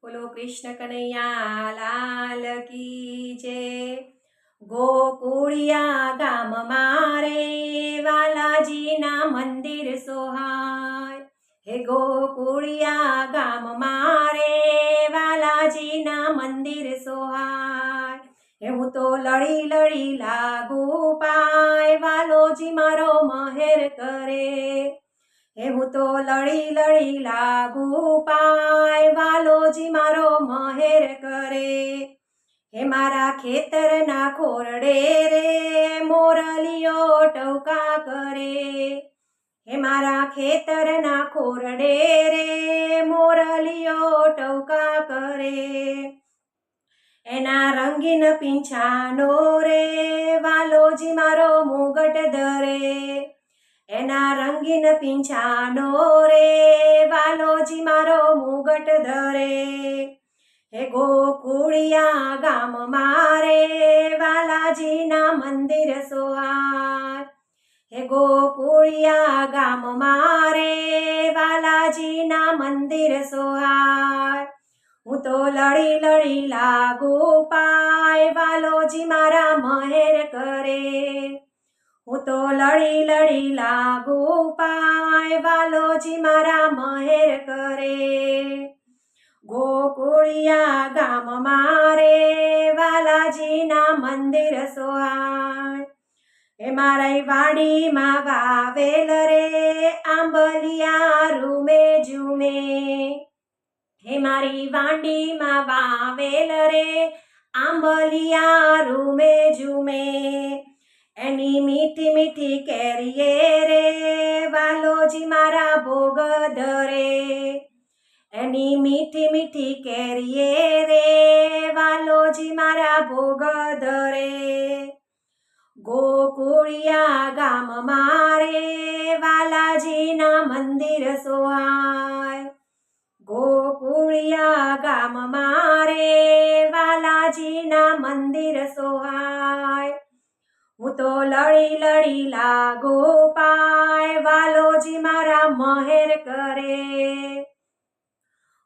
બોલો કૃષ્ણ કનૈયા લાલ કી જય। ગોકુળિયા ગામ મારે વાલાજીના મંદિર સોહાય। હે ગોકુળિયા ગામ મારે વાલાજીના મંદિર સોહાય। હે હું તો લડી લડી લાગુ પાય વાલોજી મારો મહેર કરે। હે હું તો લડી લડી લાગુ પાય વાલોજી મારો મહેર કરે। હે મારા ખેતરના ખોરડે રે મોરલીઓ ટવકા કરે। હે મારા ખેતરના ખોરડે રે મોરલીઓ ટવકા કરે। એના રંગીન પીંછાનો રે વાલોજી મારો મુગટ ધરે। એના રંગીન પીંછાનો રે વાલોજી મારો મુગટ ધરે। હે ગોકુળિયા ગામ મારે વાલાજીના મંદિર સોહાય। હે ગોકુળિયા ગામ મારે વાલાજીના મંદિર સોહાય। હું તો લડી લડી લાગુ પાય વાલોજી મારા મહેર કરે। હું તો લડી લડી લાગુ પાય વાલોજી મારા મહેર કરે। ગોકુળિયા ગામ મારે વાલાજીના મંદિર સોહાય। એ મારી વાડીમાં વાવેલ રે આંબલિયા રૂમે ઝૂમે। હે મારી વાડીમાં વાવેલ રે આંબલિયા રૂમે ઝૂમે। એની મીઠી મીઠી કેરીએ રે વાલોજી મારા ભોગ ધરે। એની મીઠી મીઠી કેરીએ રે વાલોજી મારા ભોગ ધરે। ગોકુળિયા ગામ મારે વાલાજીના મંદિર સોહાય। ગોકુળિયા ગામ મારે વાલાજીના મંદિર સોહાય। હું તો લડી લડી લાગુ પાય વાલોજી મારા મહેર કરે।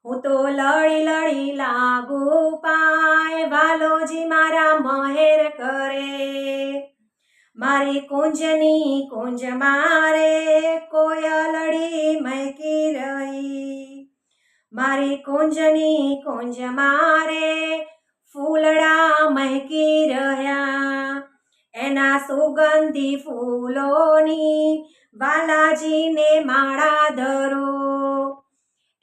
હું તો લડી લડી લાગુ પાય વાલોજી મારા મહેર કરે। મારી કુંજની કુંજ મારે કોયલડી મહેકી રહી। મારી કુંજની કુંજ મારે ફૂલડા મહેકી રહ્યા। એના સુગંધી ફૂલોની વાલાજીને માળા ધરું।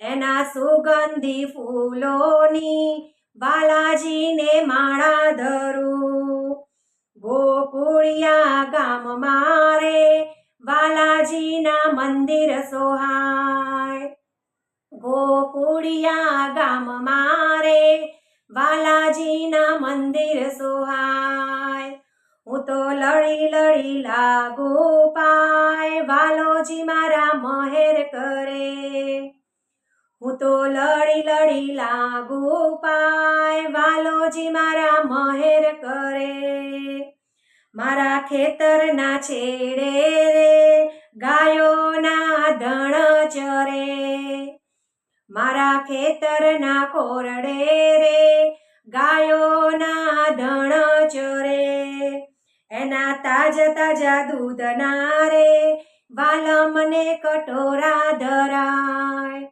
એના સુગંધી ફૂલોની વાલાજીને માળા ધરું। ગોકુળિયા ગામ મારે વાલાજીના મંદિર સોહાય। ગોકુળિયા ગામ મારે વાલાજીના મંદિર સોહાય। હું તો લડી લડી લાગુ પાય વાલોજી મારા મહેર કરે। હું તો લડી લડી લાગુ પાય વાલોજી મારા મહેર કરે। મારા ખેતરના છેડે રે ગાયોના ધણ ચરે। મારા ખેતરના ખોરડે રે ગાયોના ધણ ચરે। એના તાજા તાજા દૂધના રે વાલા મને કટોરા ધરાય।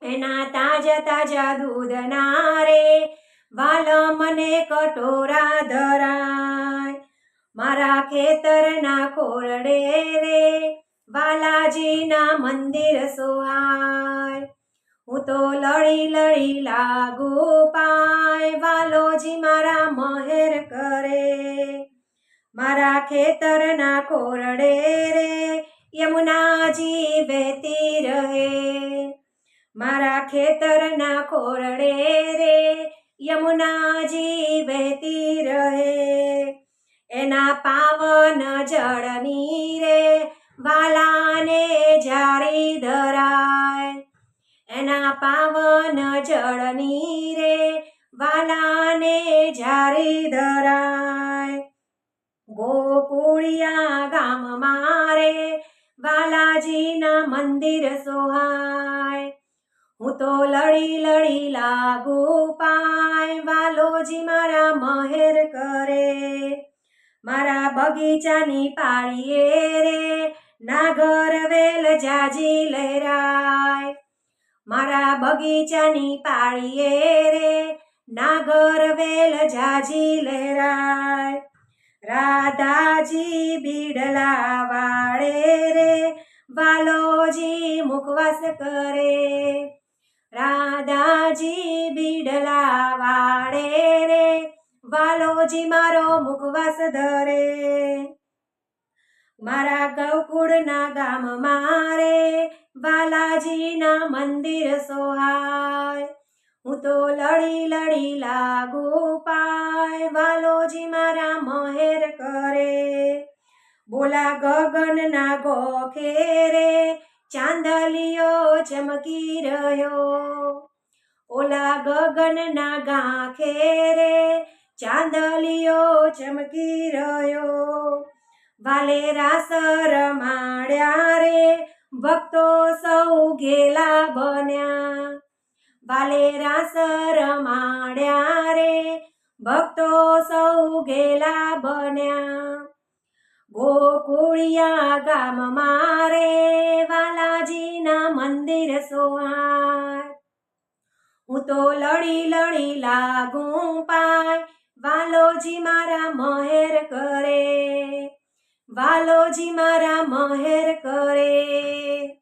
એના તાજા તાજા દૂધના રે વાલા મને કટોરા ધરાય। મારા ખેતરના ખોરડે રે વાલાજીના મંદિર સોહાય। હું તો લડી લડી લાગુ પાય વાલોજી મારા મહેર કરે। મારા ખેતરના ખોરડે રે યમુનાજી વહેતી રહે। મારા ખેતરના ખોરડે રે યમુનાજી વહેતી રહે। એના પાવન જળની રે વાલાને જારી ધરાય। એના પાવન જળની રે વાલાને જારી ધરાય। ગોકુળિયા ગામ મારે વાલાજીના મંદિર સોહાય। હું તો લડી લડી લાગુ પાય, વાલોજી મારા મહેર કરે. મારા બગીચાની પાળીએ રે નાગર વેલ જાજી લહેરાય. મારા બગીચાની પાળીએ રે નાગર વેલ જાજી લહેરાય. રાધાજી બીડલા વાળે રે વાલોજી મુખવાસ કરે. રાધાજી બીડલા વાળે રે વાલોજી મારો મુખવાસ ધરે. મારા ગૌકુળના ગામમાં રે વાલાજીના મંદિર સોહાય. હું તો લડી લડી લાગુ પાય, વાલોજી મારા મહેર કરે. બોલા ગગનના ગોખે રે ચાંદલિયો ચમકી રહ્યો. ઓલા ગગનના ગાંખે રે ચાંદલિયો ચમકી રહ્યો. વાલે રાસ રમાડ્યા રે ભક્તો સૌ ઘેલા બન્યા. વાલે રાસ રમાડ્યા રે ભક્તો સૌ ઘેલા બન્યા. ગોકુળિયા ગામમાં રે વાલાજીના મંદિર સોહાય. હું તો લડી લડી લાગુ પાય, વાલોજી મારા મહેર કરે. વાલોજી મારા મહેર કરે.